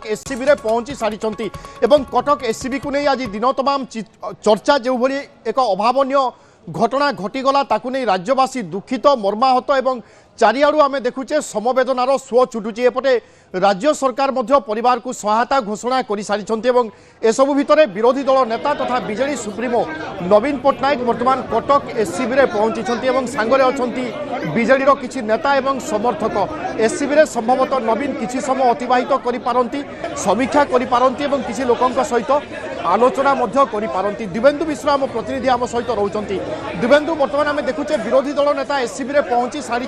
Cuttack SCB रे पहुंची सारी कटक एससीबी को नहीं आज दिन तमाम चर्चा जो भली एक अभावन घटना घटीगला ताकू नहीं राज्यवासी दुखित मर्माहत एवं चारिआडू आमे देखुचे समवेदनार स्व चुटुची एपटे राज्य सरकार मध्य परिवार को सहायता घोषणा कर सारी एसबू भितर विरोधी दल नेता तथा बीजेडी सुप्रीमो नवीन पट्टनायक वर्तमान कटक एससीबी रे पहुंची सांगरे अच्छी बीजेडी किसी नेता एवं समर्थक एससीबी रे संभवतः नवीन किसी समय अतिवाहित करिपारंती समीक्षा करिपारंती एवं किसी लोकंक सहित आलोचना करिपारंती। दिव्येन्दु मिश्र आम प्रतिनिधि आम सहित रोचंती। दिव्येन्दु वर्तमान आम देखुचे विरोधी दल नेता एससीबी रे पहुंची सारी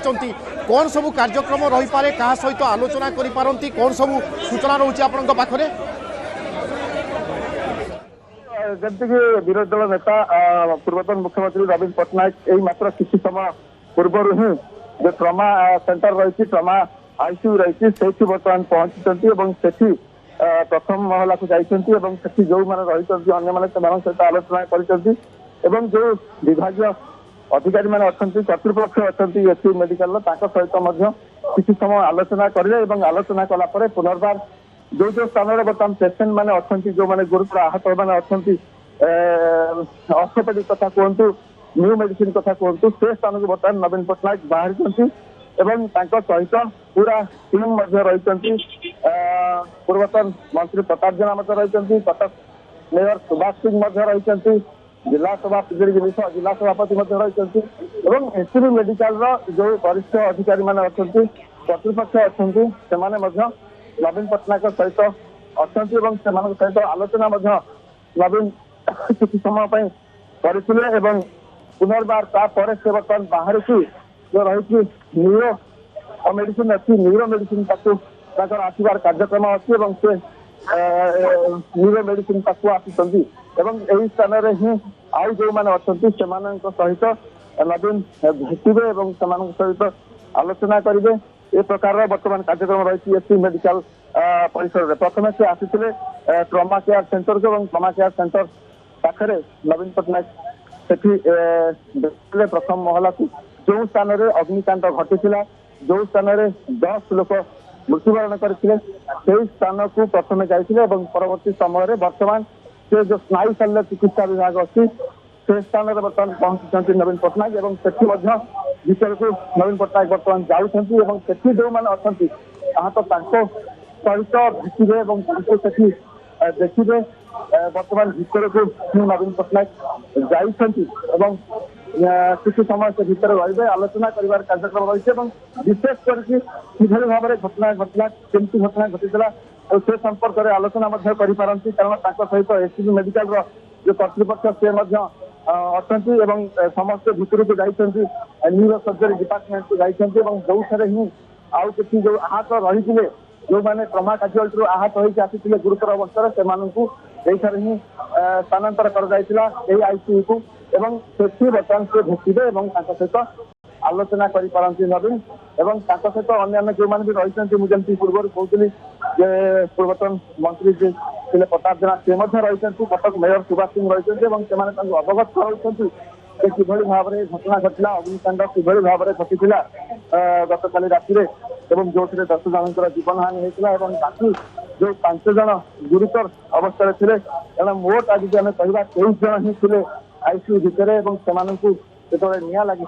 कौन सबू कार्यक्रम रही पारे क्या सहित आलोचना करिपारंती कौन सबू सूचना रोचे आपनका पाखरे जमीक विरोधी दल नेता पूर्वतन मुख्यमंत्री नवीन पट्टनायक यही मात्र किसी समय पूर्व ही जो ट्रमा सेंटर रही ट्रमा आईसीयू रही से बर्तमान पहुंची प्रथम महला को जाती जो मैंने रही सहित आलोचना कर जो विभाग अधिकारी मैंने अच्छा कर्तृपक्ष अच्छा एससी मेडिकल सहित किसी समय आलोचना करें आलोचना कलापर पुनर्बार जो जो स्थान में बर्तमान पेसेंट मैंने अच्छा जो मैंने गुरुतर आहत मैंने अच्छा ऑर्थोपेडिक कथा कहतु न्यू मेडिसिन कथा कहतु से स्थान को बर्तमान नवीन पट्टनायक बाहरी सहित पूरा टीम रही पूर्वतन मंत्री प्रताप जेना रही कटक मेयर सुभाष सिंह रही जिला सभा जिला सभापति रही एससीबी मेडिकल जो वरिष्ठ अधिकारी मैंने अच्छा कर्तृपक्ष अच्छा नवीन पट्टनायक सहित अच्छा सहित आलोचना नवीन किसी समय करते पुनर्बार तापर से बर्तमान बाहर की जो रही न्यूरो मेडिसिन अच्छी न्यूरो मेडिसिन आसबार कार्यक्रम अच्छी से न्यूरो मेडिसिन आसी यही स्थान ही आउ जो मैंने अच्छा सहित नवीन भेटे सहित आलोचना करेंगे ए प्रकार बर्तमान कार्यक्रम रही एससी मेडिकल परिसर में प्रथम से आसी ट्रमा केयर सेंटर को ट्रमा केयर सेंटर पाखे नवीन पट्टनायक से प्रथम महला को जो स्थान में अग्निकांड घटी जो स्थान में 10 लोक मृत्युवरण करते स्थान को प्रथम जाइए परवर्ती समय वर्तमान से जो स्नायु शल्य चिकित्सा विभाग अच्छी से स्थान में बर्तमान पहुंची नवीन पट्टनायक भीतर को नवीन पट्टनायक बर्तमान जाऊँगी जो मैंने अच्छा आहत सहित भेटे देखिए बर्तमान भीतर को नवीन पट्टनायक जाइए किसी समय से भीतर रही आलोचना कर कार्यक्रम रही विशेष कर भाव में घटना केमती घटना घटीला और से संपर्क में आलोचना करपारती कारण सहित एससीबी मेडिकल जो कर्तृपक्ष से अच्छा समस्त भीतर को जाइए न्यूरो सर्जरी डिपार्टमेंट को जाइए जो ही आउ किसी जो आहत रही जो मैंने ट्रमा कैजुआलिटी आहत होकर आसी गुरुतर अवस्था से ही स्थानांतर कर आईसीयू को बर्तमान से भेटे सहित आलोचना करपारती नवीन सहित अन्य जो मैंने भी रही मुझे पूर्व कहती पूर्वतन मंत्री थे प्रताप जेना से रही कटक मेयर सुभाष सिंह रही अवगत कर कि भाव में घटना घटला अग्निकांड कि भाव में घटीला गत काली राति जो 10 जन जीवन हानि होता है बाकी जो 5 जन गुरुतर अवस्था थे मोट आज आम कह 23 जन ही थे आईसीयू भितर जो निआ लगी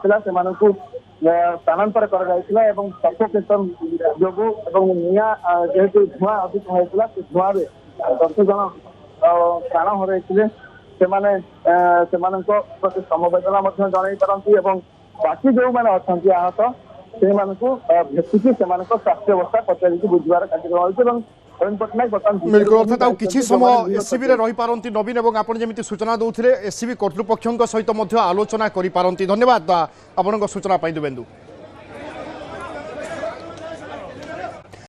स्थानांतर कर सफोकेशन जो निआ जेहेतु धुआं अधिक होता से धुआं 10 जन प्राण हर प्रति समवेदना जन पारती बाकी जो मैंने अच्छा आहत से भेटिकी स्वास्थ्य अवस्था पचार बुझार कार्यक्रम रही बिल्कुल अर्थात किसी समय एससीबी रे रही पारंती नवीन एवं आपण जेमिति सूचना दौथिले एससीबी कर्तृपक्षों सहित आलोचना करि पारंती। धन्यवाद आपण सूचना पाई दिव्येन्दु।